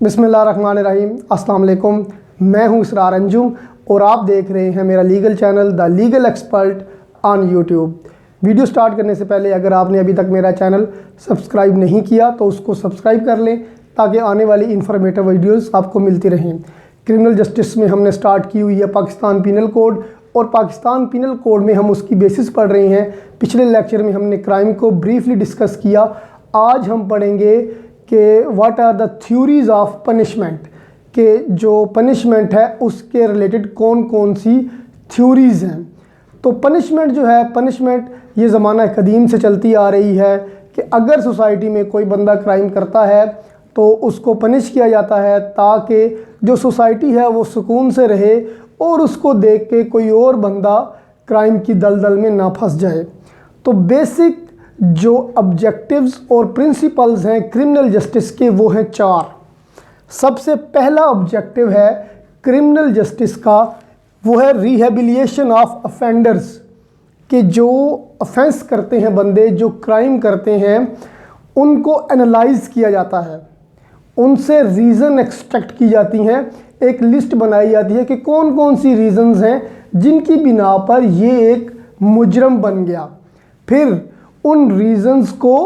बिस्मिल्लाहिर्रहमानिर्रहीम। अस्सलाम वालेकुम। मैं हूं इसरार अंजुम और आप देख रहे हैं मेरा legal channel the legal expert on YouTube. Video start करने से पहले अगर आपने अभी तक मेरा चैनल सब्सक्राइब नहीं किया तो उसको सब्सक्राइब कर लें ताकि आने वाली इंफॉर्मेटिव वीडियोस आपको मिलती रहें। क्रिमिनल जस्टिस में हमने स्टार्ट की हुई है पाकिस्तान पीनल कोड और पाकिस्तान पीनल कोड में हम उसकी बेसिस पढ़ रहे हैं। पिछले लेक्चर में हमने क्राइम को ब्रीफली डिस्कस किया। आज हम पढ़ेंगे कि what are the theories of punishment, के जो पनिशमेंट है उसके रिलेटेड कौन कौन सी थ्योरीज़ हैं। तो पनिशमेंट जो है, पनिशमेंट ये ज़माना कदीम से चलती आ रही है कि अगर सोसाइटी में कोई बंदा क्राइम करता है तो उसको पनिश किया जाता है ताकि जो सोसाइटी है वो सुकून से रहे और उसको देख के कोई और बंदा क्राइम की दलदल में ना फंस जाए। तो बेसिक जो ऑब्जेक्टिव्स और प्रिंसिपल्स हैं क्रिमिनल जस्टिस के वो हैं 4। सबसे पहला ऑब्जेक्टिव है क्रिमिनल जस्टिस का, वो है रिहेबिलिएशन ऑफ ऑफेंडर्स, कि जो ऑफेंस करते हैं बंदे, जो क्राइम करते हैं, उनको एनालाइज किया जाता है, उनसे रीज़न एक्सट्रैक्ट की जाती हैं, एक लिस्ट बनाई जाती है कि कौन कौन सी रीज़न्स हैं जिनकी बिना पर ये एक मुजरम बन गया। फिर उन रीज़न्स को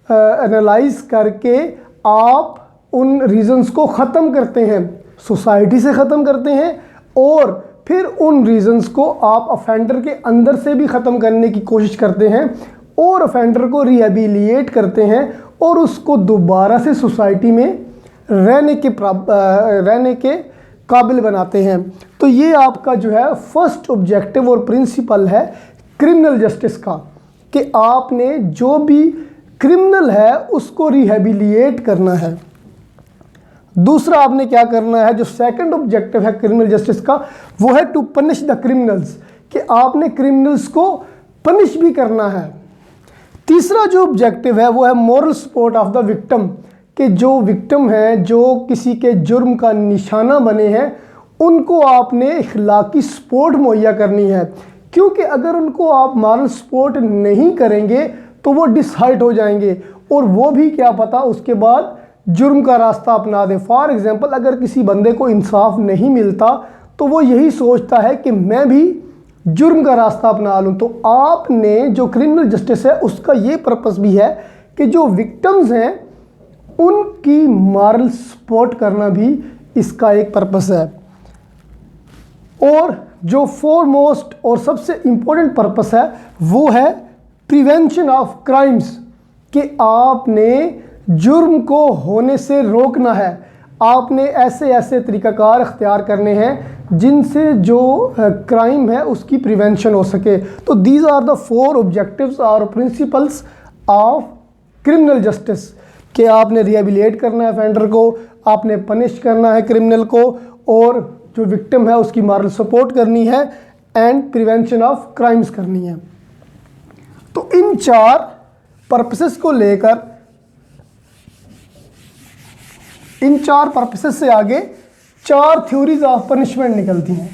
एनालाइज करके आप उन रीज़न्स को ख़त्म करते हैं, सोसाइटी से ख़त्म करते हैं और फिर उन रीज़न्स को आप ऑफेंडर के अंदर से भी ख़त्म करने की कोशिश करते हैं और ऑफेंडर को रिहेबिलिएट करते हैं और उसको दोबारा से सोसाइटी में रहने के काबिल बनाते हैं। तो ये आपका जो है फर्स्ट ऑब्जेक्टिव और प्रिंसिपल है क्रिमिनल जस्टिस का, कि आपने जो भी क्रिमिनल है उसको रिहेबिलिएट करना है। दूसरा आपने क्या करना है, जो सेकंड ऑब्जेक्टिव है क्रिमिनल जस्टिस का, वो है टू पनिश द क्रिमिनल्स, कि आपने क्रिमिनल्स को पनिश भी करना है। तीसरा जो ऑब्जेक्टिव है वो है moral support of the victim, कि जो विक्टिम हैं, जो किसी के जुर्म का निशाना बने हैं, उनको आपने इखलाकी सपोर्ट मुहैया करनी है, क्योंकि अगर उनको आप मॉरल सपोर्ट नहीं करेंगे तो वो डिसहर्ट हो जाएंगे और वो भी क्या पता उसके बाद जुर्म का रास्ता अपना दे। फॉर एग्जांपल, अगर किसी बंदे को इंसाफ नहीं मिलता तो वो यही सोचता है कि मैं भी जुर्म का रास्ता अपना लूँ। तो आपने जो क्रिमिनल जस्टिस है उसका ये पर्पस भी है कि जो विक्टिम्स हैं उनकी मॉरल सपोर्ट करना भी इसका एक पर्पस है। और जो फोरमोस्ट और सबसे इम्पोर्टेंट पर्पस है वो है प्रिवेंशन ऑफ क्राइम्स, कि आपने जुर्म को होने से रोकना है। आपने ऐसे ऐसे तरीक़ाकार अख्तियार करने हैं जिनसे जो क्राइम है उसकी प्रिवेंशन हो सके। तो दीज आर द 4 ऑब्जेक्टिव्स और प्रिंसिपल्स ऑफ क्रिमिनल जस्टिस, कि आपने रिहेबिलिएट करना है ऑफेंडर को, आपने पनिश करना है क्रिमिनल को, और जो विक्टिम है उसकी मॉरल सपोर्ट करनी है एंड प्रिवेंशन ऑफ क्राइम्स करनी है। तो इन 4 पर्पसेस को लेकर, इन 4 पर्पसेस से आगे 4 थ्योरीज ऑफ पनिशमेंट निकलती हैं।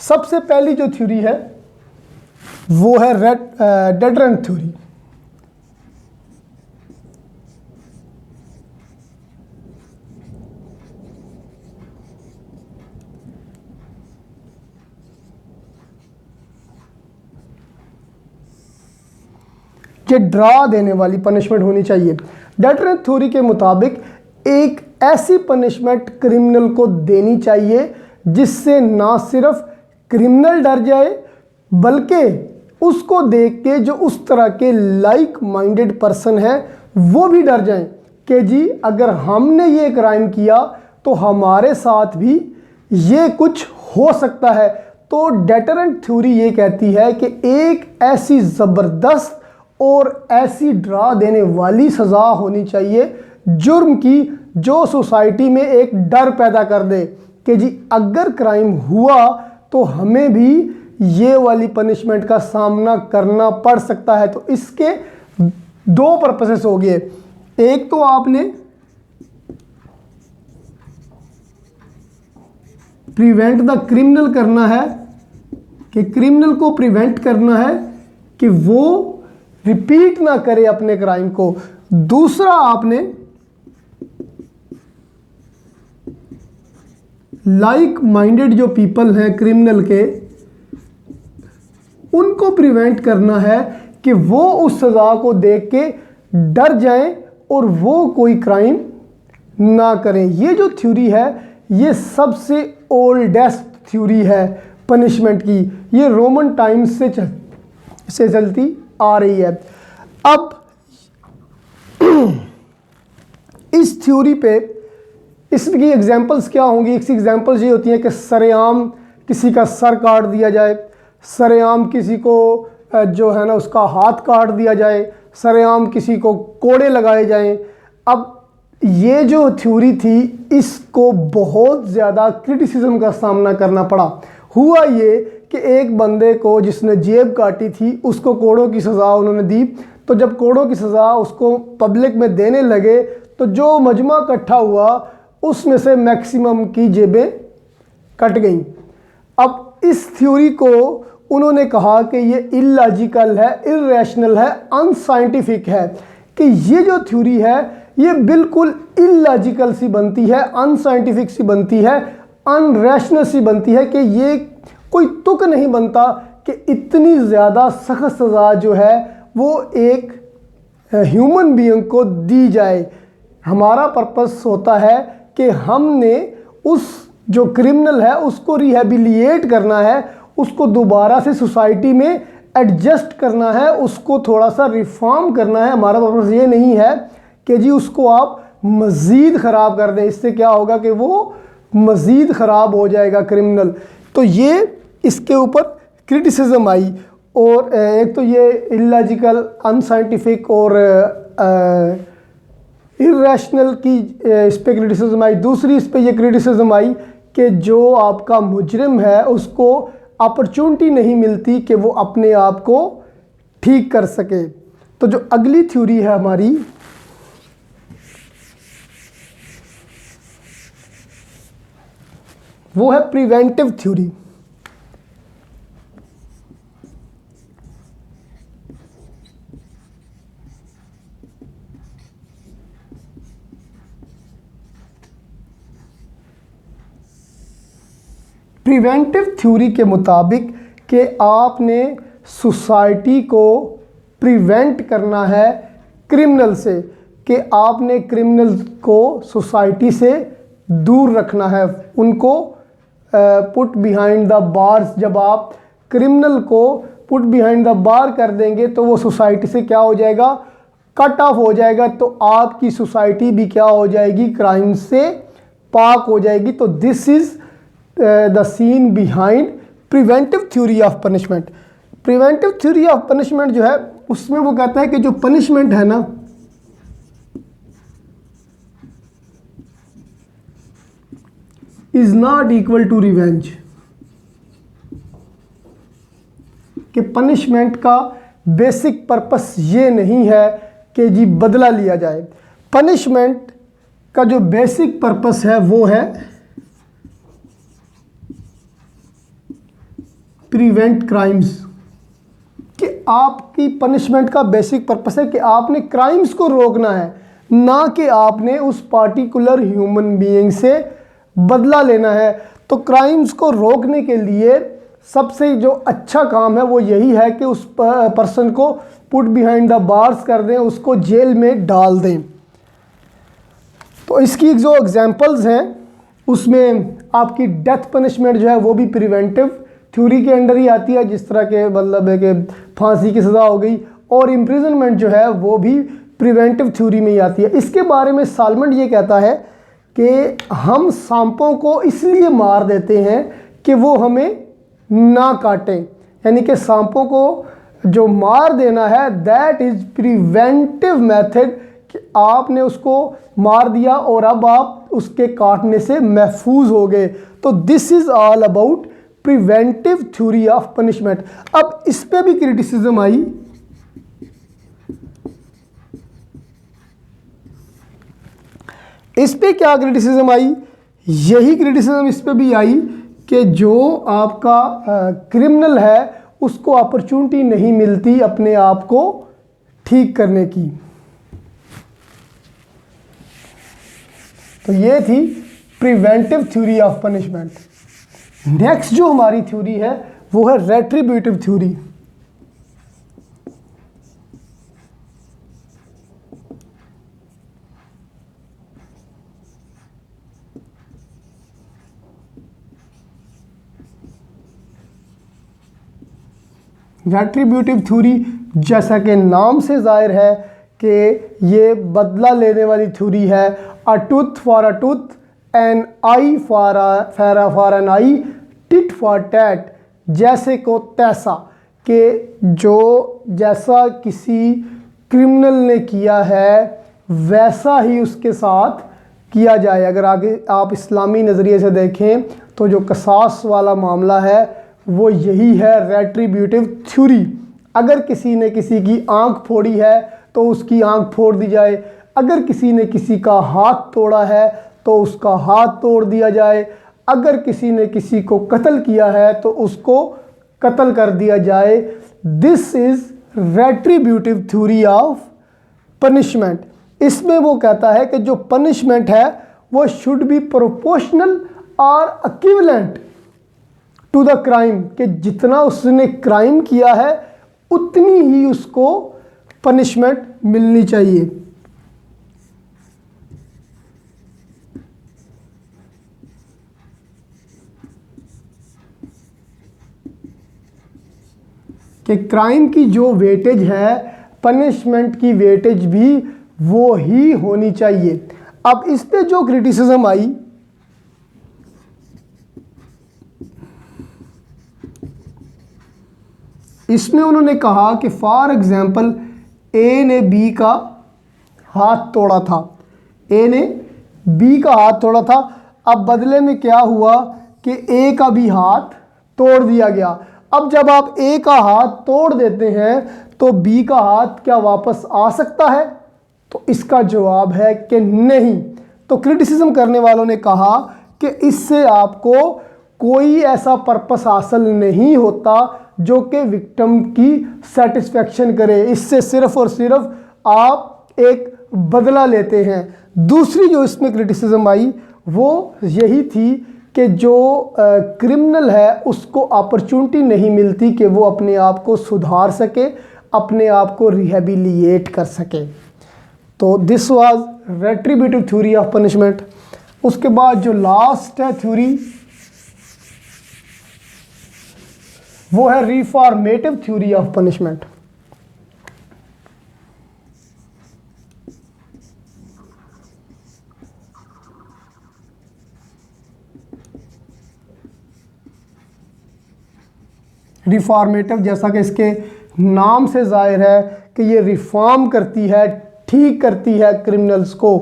सबसे पहली जो थ्योरी है वो है डेटरेंट थ्योरी। ये डरा देने वाली पनिशमेंट होनी चाहिए। डेटरेंट थ्योरी के मुताबिक एक ऐसी पनिशमेंट क्रिमिनल को देनी चाहिए जिससे ना सिर्फ क्रिमिनल डर जाए बल्कि उसको देख के जो उस तरह के लाइक माइंडेड पर्सन है वो भी डर जाएं कि जी अगर हमने ये क्राइम किया तो हमारे साथ भी ये कुछ हो सकता है। तो डेटरेंट थ्योरी ये कहती है कि एक ऐसी ज़बरदस्त और ऐसी डरा देने वाली सज़ा होनी चाहिए जुर्म की जो सोसाइटी में एक डर पैदा कर दे कि जी अगर क्राइम हुआ तो हमें भी ये वाली पनिशमेंट का सामना करना पड़ सकता है। तो इसके 2 पर्पसेस हो गए। एक तो आपने प्रिवेंट द क्रिमिनल करना है, कि क्रिमिनल को प्रिवेंट करना है कि वो रिपीट ना करे अपने क्राइम को। दूसरा, आपने लाइक माइंडेड जो पीपल हैं क्रिमिनल के, उनको प्रिवेंट करना है कि वो उस सज़ा को देख के डर जाएं और वो कोई क्राइम ना करें। ये जो थ्योरी है ये सबसे ओल्डेस्ट थ्योरी है पनिशमेंट की। ये रोमन टाइम्स से चलती आ रही है। अब इस थ्योरी पे इसकी एग्जांपल्स क्या होंगी? इसकी एग्जांपल्स ये होती हैं कि सरेआम किसी का सर काट दिया जाए, सरेआम किसी को जो है ना उसका हाथ काट दिया जाए, सरेआम किसी को कोड़े लगाए जाएं। अब ये जो थ्योरी थी इसको बहुत ज़्यादा क्रिटिसिज्म का सामना करना पड़ा। हुआ ये कि एक बंदे को जिसने जेब काटी थी उसको कोड़ों की सज़ा उन्होंने दी। तो जब कोड़ों की सज़ा उसको पब्लिक में देने लगे तो जो मजमा इकट्ठा हुआ उसमें से मैक्सिमम की जेबें कट गईं। अब इस थ्योरी को उन्होंने कहा कि ये इलॉजिकल है, इर्रेशनल है, अनसाइंटिफिक है, कि ये जो थ्योरी है ये बिल्कुल इलॉजिकल सी बनती है, अनसाइंटिफिक सी बनती है, अनरैशनल सी बनती है, कि ये कोई तुक नहीं बनता कि इतनी ज़्यादा सख्त सज़ा जो है वो एक ह्यूमन बीइंग को दी जाए। हमारा पर्पस होता है कि हमने उस जो क्रिमिनल है उसको रिहेबिलिएट करना है, उसको दोबारा से सोसाइटी में एडजस्ट करना है, उसको थोड़ा सा रिफॉर्म करना है। हमारा पर्पस ये नहीं है कि जी उसको आप मज़ीद ख़राब कर दें। इससे क्या होगा कि वो मज़ीद ख़राब हो जाएगा क्रिमिनल। तो ये इसके ऊपर क्रिटिसिज्म आई। और एक तो ये इलॉजिकल, अनसाइंटिफिक और इर्रेशनल की इस पर क्रिटिसिज्म आई। दूसरी इस पर यह क्रिटिसिज्म आई कि जो आपका मुजरिम है उसको अपॉर्चुनिटी नहीं मिलती कि वो अपने आप को ठीक कर सके। तो जो अगली थ्योरी है हमारी वो है प्रिवेंटिव थ्योरी। प्रिवेंटिव थ्योरी के मुताबिक कि आपने सोसाइटी को प्रिवेंट करना है क्रिमिनल से, कि आपने क्रिमिनल को सोसाइटी से दूर रखना है, उनको पुट बिहाइंड द बार्स। जब आप क्रिमिनल को पुट बिहाइंड द बार कर देंगे तो वो सोसाइटी से क्या हो जाएगा? कट ऑफ हो जाएगा। तो आपकी सोसाइटी भी क्या हो जाएगी? क्राइम से पाक हो जाएगी। तो this is the scene behind preventive theory of punishment. Preventive theory of punishment जो है उसमें वो कहता है कि जो पनिशमेंट है ना is not equal to revenge, कि पनिशमेंट का बेसिक पर्पस ये नहीं है कि जी बदला लिया जाए। पनिशमेंट का जो बेसिक पर्पस है वो है प्रिवेंट क्राइम्स, कि आपकी पनिशमेंट का बेसिक पर्पस है कि आपने क्राइम्स को रोकना है, ना कि आपने उस पार्टिकुलर ह्यूमन बीइंग से बदला लेना है। तो क्राइम्स को रोकने के लिए सबसे जो अच्छा काम है वो यही है कि उस पर्सन को पुट बिहाइंड द बार्स कर दें, उसको जेल में डाल दें। तो इसकी जो एग्जांपल्स हैं उसमें आपकी डेथ पनिशमेंट जो है वो भी प्रिवेंटिव थ्योरी के अंडर ही आती है, जिस तरह के मतलब है कि फांसी की सज़ा हो गई, और इम्प्रिजनमेंट जो है वो भी प्रिवेंटिव थ्योरी में ही आती है। इसके बारे में सालमंड ये कहता है कि हम सांपों को इसलिए मार देते हैं कि वो हमें ना काटें, यानी कि सांपों को जो मार देना है दैट इज़ प्रिवेंटिव मेथड, कि आपने उसको मार दिया और अब आप उसके काटने से महफूज हो गए। तो this is all about preventive theory of punishment. अब इस पे भी क्रिटिसिज्म आई। इस पे क्या क्रिटिसिज्म आई? यही क्रिटिसिज्म इस पे भी आई कि जो आपका क्रिमिनल है उसको अपॉर्चुनिटी नहीं मिलती अपने आप को ठीक करने की। तो ये थी preventive theory of punishment. Next जो हमारी थ्योरी है वो है रेट्रिब्यूटिव थ्योरी। रेट्रिब्यूटिव थ्योरी जैसा कि नाम से जाहिर है कि ये बदला लेने वाली थ्योरी है। A tooth for a tooth, an eye for an eye, tit for tat, जैसे को तैसा, कि जो जैसा किसी क्रिमिनल ने किया है वैसा ही उसके साथ किया जाए। अगर आगे आप इस्लामी नज़रिए से देखें तो जो कसास वाला मामला है वो यही है, रेट्रिब्यूटिव थ्योरी। अगर किसी ने किसी की आंख फोड़ी है तो उसकी आंख फोड़ दी जाए, अगर किसी ने किसी का हाथ तोड़ा है तो उसका हाथ तोड़ दिया जाए, अगर किसी ने किसी को कत्ल किया है तो उसको कत्ल कर दिया जाए। This is retributive theory of punishment. इसमें वो कहता है कि जो पनिशमेंट है वो शुड बी प्रोपोर्शनल और इक्विवेलेंट टू द क्राइम, कि जितना उसने क्राइम किया है उतनी ही उसको पनिशमेंट मिलनी चाहिए। कि क्राइम की जो वेटेज है पनिशमेंट की वेटेज भी वो ही होनी चाहिए। अब इस पे जो क्रिटिसिज्म आई, इसमें उन्होंने कहा कि फॉर एग्जांपल ए ने बी का हाथ तोड़ा था, ए ने बी का हाथ तोड़ा था। अब बदले में क्या हुआ कि ए का भी हाथ तोड़ दिया गया। अब जब आप ए का हाथ तोड़ देते हैं तो बी का हाथ क्या वापस आ सकता है? तो इसका जवाब है कि नहीं। तो क्रिटिसिज्म करने वालों ने कहा कि इससे आपको कोई ऐसा पर्पस हासिल नहीं होता जो कि विक्टिम की सेटिस्फेक्शन करे। इससे सिर्फ और सिर्फ आप एक बदला लेते हैं। दूसरी जो इसमें क्रिटिसिज्म आई वो यही थी कि जो क्रिमिनल है उसको अपॉर्चुनिटी नहीं मिलती कि वो अपने आप को सुधार सके, अपने आप को रिहेबिलिएट कर सके। तो this was retributive theory of punishment. उसके बाद जो लास्ट है थ्योरी वो है reformative theory of punishment. Reformative जैसा कि इसके नाम से जाहिर है कि ये रिफॉर्म करती है, ठीक करती है क्रिमिनल्स को।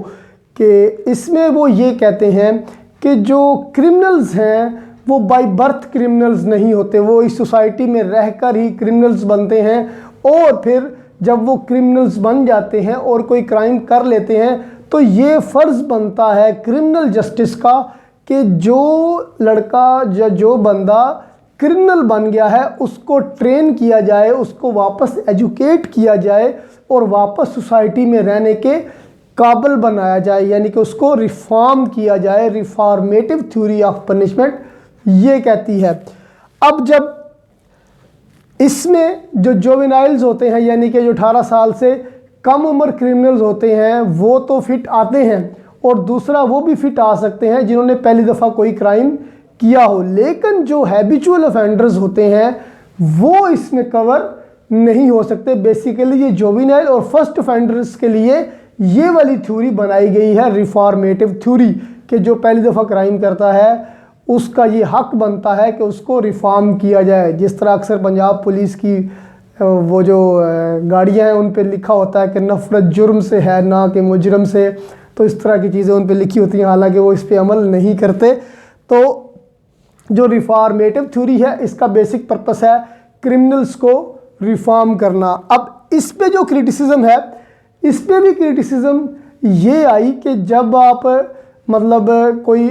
कि इसमें वो ये कहते हैं कि जो क्रिमिनल्स हैं वो बाय बर्थ क्रिमिनल्स नहीं होते, वो इस सोसाइटी में रहकर ही क्रिमिनल्स बनते हैं। और फिर जब वो क्रिमिनल्स बन जाते हैं और कोई क्राइम कर लेते हैं तो ये फ़र्ज़ बनता है क्रिमिनल जस्टिस का कि जो लड़का या जो बंदा क्रिमिनल बन गया है उसको ट्रेन किया जाए, उसको वापस एजुकेट किया जाए और वापस सोसाइटी में रहने के काबिल बनाया जाए, यानी कि उसको रिफॉर्म किया जाए। रिफॉर्मेटिव थ्योरी ऑफ पनिशमेंट ये कहती है। अब जब इसमें जो जुवेनाइल्स होते हैं यानी कि जो 18 साल से कम उम्र क्रिमिनल्स होते हैं वो तो फिट आते हैं, और दूसरा वो भी फिट आ सकते हैं जिन्होंने पहली दफ़ा कोई क्राइम किया हो। लेकिन जो हैबिचुअल ऑफेंडर्स होते हैं वो इसमें कवर नहीं हो सकते। बेसिकली ये जुवेनाइल और फर्स्ट ऑफेंडर्स के लिए ये वाली थ्योरी बनाई गई है, रिफॉर्मेटिव थ्योरी, कि जो पहली दफ़ा क्राइम करता है उसका ये हक बनता है कि उसको रिफॉर्म किया जाए। जिस तरह अक्सर पंजाब पुलिस की वो जो गाड़ियाँ हैं उन पे लिखा होता है कि नफ़रत जुर्म से है ना कि मुजरम से, तो इस तरह की चीज़ें उन पे लिखी होती हैं, हालांकि वो इस पे अमल नहीं करते। तो जो रिफॉर्मेटिव थ्योरी है इसका बेसिक पर्पस है क्रिमिनल्स को रिफॉर्म करना। अब इस पे जो क्रिटिसिज्म है, इस पे भी क्रिटिसिज्म ये आई कि जब आप मतलब कोई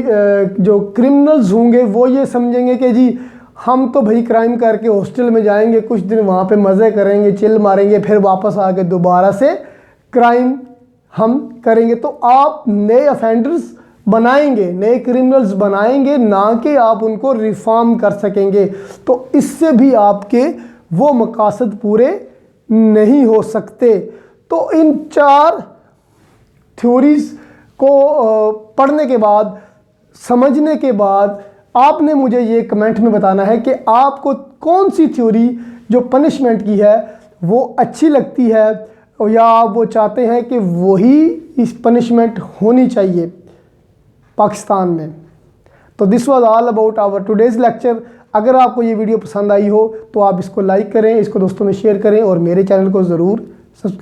जो क्रिमिनल्स होंगे वो ये समझेंगे कि जी हम तो भाई क्राइम करके हॉस्टल में जाएंगे, कुछ दिन वहाँ पे मज़े करेंगे, चिल मारेंगे, फिर वापस आके दोबारा से क्राइम हम करेंगे। तो आप नए ऑफेंडर्स बनाएंगे, नए क्रिमिनल्स बनाएंगे, ना कि आप उनको रिफॉर्म कर सकेंगे। तो इससे भी आपके वो मकासद पूरे नहीं हो सकते। तो इन 4 थ्योरीज को पढ़ने के बाद, समझने के बाद, आपने मुझे ये कमेंट में बताना है कि आपको कौन सी थ्योरी जो पनिशमेंट की है वो अच्छी लगती है, या आप वो चाहते हैं कि वही इस पनिशमेंट होनी चाहिए पाकिस्तान में। तो this was all about our today's lecture. अगर आपको ये वीडियो पसंद आई हो तो आप इसको लाइक करें, इसको दोस्तों में शेयर करें और मेरे चैनल को ज़रूर सब्सक्राइब